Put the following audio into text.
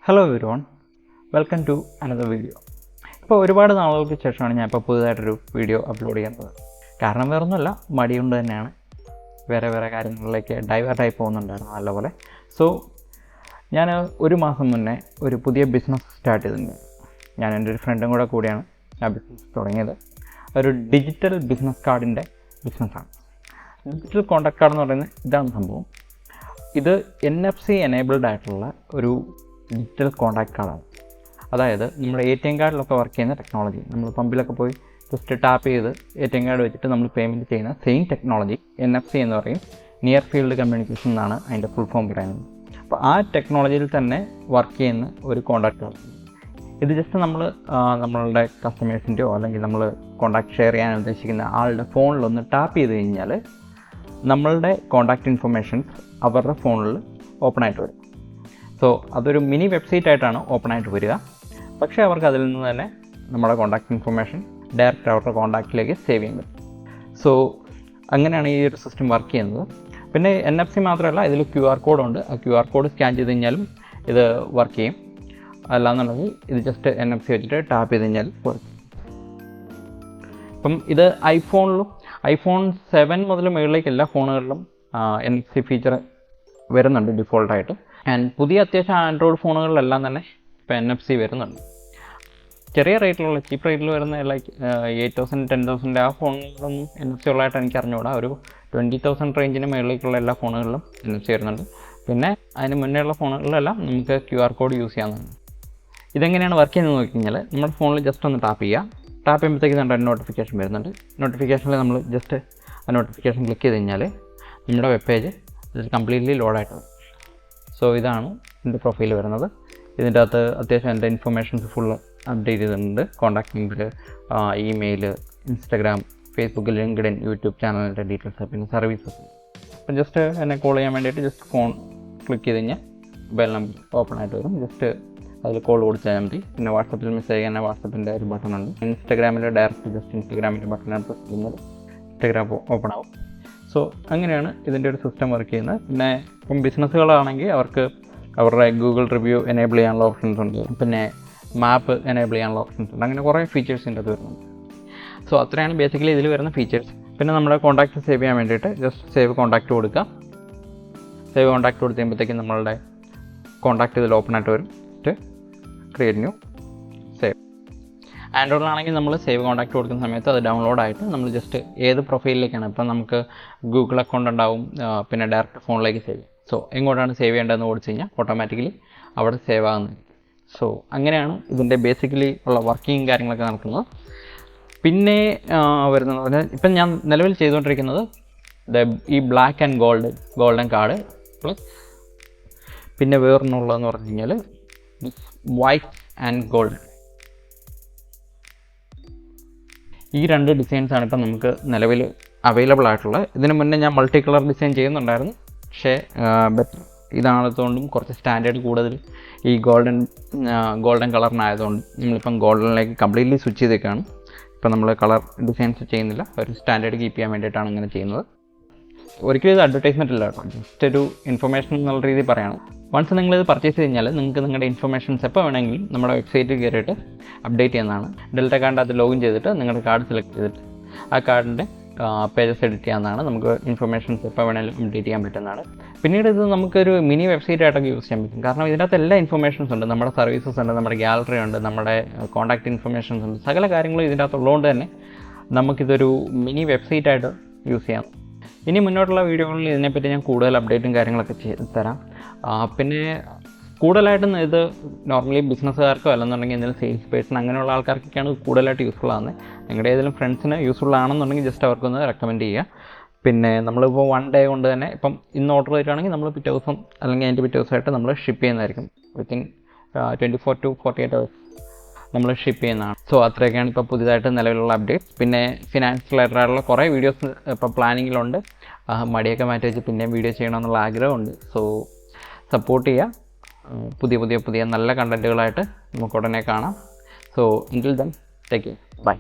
Hello everyone, welcome to another video. ഇപ്പോൾ ഒരുപാട് നാളുകൾക്ക് ശേഷമാണ് ഞാൻ ഇപ്പോൾ പുതുതായിട്ടൊരു വീഡിയോ അപ്ലോഡ് ചെയ്യുന്നത്. കാരണം വേറൊന്നുമല്ല, മടിയുണ്ട് തന്നെയാണ്. വേറെ കാര്യങ്ങളിലേക്ക് ഡൈവേർട്ടായി പോകുന്നുണ്ടായിരുന്നു നല്ലപോലെ. സോ ഞാൻ ഒരു മാസം മുന്നേ ഒരു പുതിയ ബിസിനസ് സ്റ്റാർട്ട് ചെയ്തിട്ടുണ്ട്. ഞാൻ എൻ്റെ ഒരു ഫ്രണ്ടും കൂടെയാണ് ആ ബിസിനസ് തുടങ്ങിയത്. ഒരു ഡിജിറ്റൽ ബിസിനസ് കാർഡിൻ്റെ ബിസിനസ്സാണ്. ഡിജിറ്റൽ കോൺടാക്ട് കാർഡ് എന്ന് പറയുന്നത് ഇതാണ് സംഭവം. ഇത് NFC എനേബിൾഡ് ആയിട്ടുള്ള ഒരു ഡിജിറ്റൽ കോൺടാക്ട് കാർഡാണ്. അതായത് നമ്മുടെ ATM കാർഡിലൊക്കെ വർക്ക് ചെയ്യുന്ന ടെക്നോളജി, നമ്മൾ പമ്പിലൊക്കെ പോയി ജസ്റ്റ് ടാപ്പ് ചെയ്ത് ATM കാർഡ് വെച്ചിട്ട് നമ്മൾ പേയ്മെൻറ്റ് ചെയ്യുന്ന സെയിം ടെക്നോളജി NFC എന്ന് പറയും. നിയർ ഫീൽഡ് കമ്മ്യൂണിക്കേഷൻ എന്നാണ് അതിൻ്റെ ഫുൾ ഫോം പറയുന്നത്. അപ്പോൾ ആ ടെക്നോളജിയിൽ തന്നെ വർക്ക് ചെയ്യുന്ന ഒരു കോൺടാക്ട് കാർഡ്. ഇത് ജസ്റ്റ് നമ്മളുടെ കസ്റ്റമേഴ്സിൻ്റെയോ അല്ലെങ്കിൽ നമ്മൾ കോൺടാക്ട് ഷെയർ ചെയ്യാൻ ഉദ്ദേശിക്കുന്ന ആളുടെ ഫോണിലൊന്ന് ടാപ്പ് ചെയ്ത് കഴിഞ്ഞാൽ നമ്മളുടെ കോൺടാക്ട് ഇൻഫർമേഷൻസ് അവരുടെ ഫോണിൽ ഓപ്പൺ ആയിട്ട് വരും. സോ അതൊരു മിനി വെബ്സൈറ്റ് ആയിട്ടാണ് ഓപ്പൺ ആയിട്ട് വരിക. പക്ഷേ അവർക്ക് അതിൽ നിന്ന് തന്നെ നമ്മുടെ കോൺടാക്ട് ഇൻഫർമേഷൻ ഡയറക്റ്റ് അവരുടെ കോൺടാക്റ്റിലേക്ക് സേവ് ചെയ്യാൻ പറ്റും. സോ അങ്ങനെയാണ് ഈ ഒരു സിസ്റ്റം വർക്ക് ചെയ്യുന്നത്. പിന്നെ NFC മാത്രമല്ല, ഇതിൽ QR കോഡുണ്ട്. ആ QR കോഡ് സ്കാൻ ചെയ്ത് കഴിഞ്ഞാലും ഇത് വർക്ക് ചെയ്യും. അല്ലാന്നുണ്ടെങ്കിൽ ഇത് ജസ്റ്റ് NFC വെച്ചിട്ട് ടാപ്പ് ചെയ്ത് കഴിഞ്ഞാൽ വർക്ക്. ഇപ്പം ഇത് iPhone 7 മുതൽ മുകളിലേക്ക് എല്ലാ ഫോണുകളിലും NFC ഫീച്ചർ വരുന്നുണ്ട് ഡിഫോൾട്ടായിട്ട്. ആൻഡ് പുതിയ അത്യാവശ്യം ആൻഡ്രോയിഡ് ഫോണുകളിലെല്ലാം തന്നെ ഇപ്പോൾ NFC വരുന്നുണ്ട്. ചെറിയ റേറ്റിലുള്ള ചീപ്പ് റേറ്റിൽ വരുന്ന ലൈക്ക് 8,000 10,000 ആ ഫോണുകളിലൊന്നും NFC ഉള്ളതായിട്ട് എനിക്ക് അറിഞ്ഞുകൂടാ. ഒരു 20,000 റേഞ്ചിന് മുകളിലേക്കുള്ള എല്ലാ ഫോണുകളിലും NFC വരുന്നുണ്ട്. പിന്നെ അതിന് മുന്നേ ഉള്ള ഫോണുകളിലെല്ലാം നമുക്ക് QR കോഡ് യൂസ് ചെയ്യാവുന്നതാണ്. ഇതെങ്ങനെയാണ് വർക്ക് ചെയ്യുന്നത് നോക്കി കഴിഞ്ഞാൽ നമ്മുടെ ഫോണിൽ ജസ്റ്റ് ഒന്ന് ടാപ്പ് ചെയ്യുക. ടാപ്പ് ചെയ്യുമ്പോഴത്തേക്ക് നമ്മുടെ നോട്ടിഫിക്കേഷൻ വരുന്നുണ്ട്. നോട്ടിഫിക്കേഷനിൽ നമ്മൾ ജസ്റ്റ് ആ നോട്ടിഫിക്കേഷൻ ക്ലിക്ക് ചെയ്ത് കഴിഞ്ഞാൽ നമ്മുടെ വെബ് പേജ് കംപ്ലീറ്റ്ലി ലോഡായിട്ട് വരും. സോ ഇതാണ് എൻ്റെ പ്രൊഫൈൽ വരുന്നത്. ഇതിൻ്റെ അകത്ത് അത്യാവശ്യം എൻ്റെ ഇൻഫർമേഷൻസ് ഫുള്ള് അപ്ഡേറ്റ് ചെയ്തിട്ടുണ്ട്. Contact number, email, Instagram, Facebook, LinkedIn, YouTube ചാനലിൻ്റെ ഡീറ്റെയിൽസ്, പിന്നെ സർവീസസ്. അപ്പം ജസ്റ്റ് എന്നെ കോൾ ചെയ്യാൻ വേണ്ടിയിട്ട് ജസ്റ്റ് ഫോൺ ക്ലിക്ക് ചെയ്ത് കഴിഞ്ഞാൽ മൊബൈൽ നമ്പർ ഓപ്പൺ ആയിട്ട് വരും. ജസ്റ്റ് അതിൽ കോൾ കൊടുത്താൽ മതി. പിന്നെ വാട്സപ്പിൽ മെസ്സേജ് ചെയ്യാൻ വാട്സപ്പിൻ്റെ ഒരു ബട്ടൺ ഉണ്ട്. ഇൻസ്റ്റാഗ്രാമിൽ ഡയറക്റ്റ് ജസ്റ്റ് ഇൻസ്റ്റാഗ്രാമിൻ്റെ ബട്ടൺ പ്രസ് ചെയ്യുന്നത് ഇൻസ്റ്റാഗ്രാം ഓപ്പൺ ആവും. സോ അങ്ങനെയാണ് ഇതിൻ്റെ ഒരു സിസ്റ്റം വർക്ക് ചെയ്യുന്നത്. പിന്നെ ഇപ്പം ബിസിനസ്സുകളാണെങ്കിൽ അവർക്ക് അവരുടെ ഗൂഗിൾ റിവ്യൂ എനേബിൾ ചെയ്യാനുള്ള ഓപ്ഷൻസ് ഉണ്ട്. പിന്നെ മാപ്പ് എനേബിൾ ചെയ്യാനുള്ള ഓപ്ഷൻസ് ഉണ്ട്. അങ്ങനെ കുറേ ഫീച്ചേഴ്സിൻ്റെ അത് വരുന്നുണ്ട്. സോ അത്രയാണ് ബേസിക്കലി ഇതിൽ വരുന്ന ഫീച്ചേഴ്സ്. പിന്നെ നമ്മുടെ കോൺടാക്റ്റ് സേവ് ചെയ്യാൻ വേണ്ടിയിട്ട് ജസ്റ്റ് സേവ് കോൺടാക്റ്റ് കൊടുക്കുക. സേവ് കോൺടാക്റ്റ് കൊടുത്ത് കഴിയുമ്പോഴത്തേക്കും നമ്മളുടെ കോൺടാക്റ്റ് ഇതിൽ ഓപ്പൺ ആയിട്ട് വരും. Create new, save. ആൻഡ്രോയിഡിലാണെങ്കിൽ നമ്മൾ സേവ് കോൺടാക്റ്റ് കൊടുക്കുന്ന സമയത്ത് അത് ഡൗൺലോഡ് ആയിട്ട് നമ്മൾ ജസ്റ്റ് ഏത് പ്രൊഫൈലിലേക്കാണ്, ഇപ്പം നമുക്ക് ഗൂഗിൾ അക്കൗണ്ട് ഉണ്ടാവും, പിന്നെ ഡയറക്റ്റ് ഫോണിലേക്ക് സേവ് ചെയ്യും. സോ എങ്ങോട്ടാണ് സേവ് ചെയ്യേണ്ടതെന്ന് ഓടിച്ച് കഴിഞ്ഞാൽ ഓട്ടോമാറ്റിക്കലി അവിടെ സേവ് ആകുന്നത്. സോ അങ്ങനെയാണ് ഇതിൻ്റെ ബേസിക്കലി ഉള്ള വർക്കിംഗ് കാര്യങ്ങളൊക്കെ നടക്കുന്നത്. പിന്നെ വരുന്നതെന്ന് പറഞ്ഞാൽ ഇപ്പം ഞാൻ നിലവിൽ ചെയ്തുകൊണ്ടിരിക്കുന്നത് ഈ black and golden card plus പിന്നെ വേറൊന്നുള്ളതെന്ന് പറഞ്ഞു കഴിഞ്ഞാൽ വൈറ്റ് ആൻഡ് ഗോൾഡൻ. ഈ രണ്ട് ഡിസൈൻസാണ് ഇപ്പം നമുക്ക് നിലവിൽ അവൈലബിൾ ആയിട്ടുള്ളത്. ഇതിന് മുന്നേ ഞാൻ മൾട്ടി കളർ ഡിസൈൻ ചെയ്യുന്നുണ്ടായിരുന്നു. പക്ഷേ ബെറ്റർ ഇതാണതുകൊണ്ടും കുറച്ച് സ്റ്റാൻഡേർഡ് കൂടുതൽ ഈ ഗോൾഡൻ കളറിനായതുകൊണ്ട് നമ്മളിപ്പം ഗോൾഡനിലേക്ക് കംപ്ലീറ്റ്ലി സ്വിച്ച് ചെയ്തേക്കാണ്. ഇപ്പം നമ്മൾ കളർ ഡിസൈൻസ് ചെയ്യുന്നില്ല. ഒരു സ്റ്റാൻഡേർഡ് കീപ്പ് ചെയ്യാൻ വേണ്ടിയിട്ടാണ് ഇങ്ങനെ ചെയ്യുന്നത്. ഒരിക്കലും ഇത് അഡ്വർടൈസ്മെൻ്റ് അല്ല കേട്ടോ, ജസ്റ്റ് ഒരു ഇൻഫർമേഷൻ എന്നുള്ള രീതിയിൽ പറയണം. വൺസ് നിങ്ങളിത് പർച്ചേസ് കഴിഞ്ഞാൽ നിങ്ങൾക്ക് നിങ്ങളുടെ ഇൻഫർമേഷൻസ് എപ്പോൾ വേണമെങ്കിലും നമ്മുടെ വെബ്സൈറ്റിൽ കയറിയിട്ട് അപ്ഡേറ്റ് ചെയ്യുന്നതാണ്. ഡെൽറ്റക്കാർഡ് അത് ലോഗിൻ ചെയ്തിട്ട് നിങ്ങളുടെ കാർഡ് സെലക്ട് ചെയ്തിട്ട് ആ കാർഡിൻ്റെ പേജസ് എഡിറ്റ് ചെയ്യാവുന്നതാണ്. നമുക്ക് ഇൻഫർമേഷൻസ് എപ്പോൾ വേണമെങ്കിലും അപ്ഡേറ്റ് ചെയ്യാൻ പറ്റുന്നതാണ്. പിന്നീട് ഇത് നമുക്കൊരു മിനി വെബ്സൈറ്റ് ആയിട്ടൊക്കെ യൂസ് ചെയ്യാൻ പറ്റും. കാരണം ഇതിനകത്ത് എല്ലാ ഇൻഫർമേഷൻസ് ഉണ്ട്. നമ്മുടെ സർവീസസ് ഉണ്ട്, നമ്മുടെ ഗാലറി ഉണ്ട്, നമ്മുടെ കോൺടാക്ട് ഇൻഫർമേഷൻസ് ഉണ്ട്. സകല കാര്യങ്ങളും ഇതിൻ്റെ അകത്ത് ഉള്ളതുകൊണ്ട് തന്നെ നമുക്കിതൊരു മിനി വെബ്സൈറ്റ് ആയിട്ട് യൂസ് ചെയ്യാം. ഇനി മുന്നോട്ടുള്ള വീഡിയോകളിൽ ഇതിനെപ്പറ്റി ഞാൻ കൂടുതൽ അപ്ഡേറ്റും കാര്യങ്ങളൊക്കെ ചെയ്ത് തരാം. പിന്നെ കൂടുതലായിട്ടും ഇത് നോർമലി ബിസിനസ്സുകാർക്കോ അല്ലെന്നുണ്ടെങ്കിൽ എന്തെങ്കിലും സെയിൽസ് പേഴ്സൺ അങ്ങനെയുള്ള ആൾക്കാർക്കൊക്കെയാണ് കൂടുതലായിട്ട് യൂസ്ഫുൾ ആകുന്നത്. നിങ്ങളുടെ ഏതെങ്കിലും ഫ്രണ്ട്സിന് യൂസ്ഫുൾ ആണെന്നുണ്ടെങ്കിൽ ജസ്റ്റ് അവർക്കൊന്ന് റെക്കമെൻഡ് ചെയ്യുക. പിന്നെ നമ്മളിപ്പോൾ 1 ഡേ കൊണ്ട് തന്നെ ഇപ്പം ഇന്ന് ഓർഡർ ചെയ്തിട്ടാണെങ്കിൽ നമ്മൾ പിറ്റേ ദിവസം അല്ലെങ്കിൽ അതിൻ്റെ പിറ്റേ ദിവസമായിട്ട് നമ്മൾ ഷിപ്പ് ചെയ്യുന്നതായിരിക്കും. വിത്തിൻ 24 to 48 hours നമ്മൾ ഷിപ്പ് ചെയ്യുന്നതാണ്. സോ അത്രയൊക്കെയാണ് ഇപ്പോൾ പുതിയതായിട്ട് നിലവിലുള്ള അപ്ഡേറ്റ്സ്. പിന്നെ ഫിനാൻഷ്യൽ ആയിട്ടുള്ള കുറേ വീഡിയോസ് ഇപ്പോൾ പ്ലാനിങ്ങിലുണ്ട്. മടിയൊക്കെ മാറ്റി വെച്ച് പിന്നെയും വീഡിയോ ചെയ്യണമെന്നുള്ള ആഗ്രഹമുണ്ട്. സോ സപ്പോർട്ട് ചെയ്യുക. പുതിയ നല്ല കണ്ടൻറ്റുകളായിട്ട് നമുക്ക് ഉടനെ കാണാം. So until then, take care. Bye.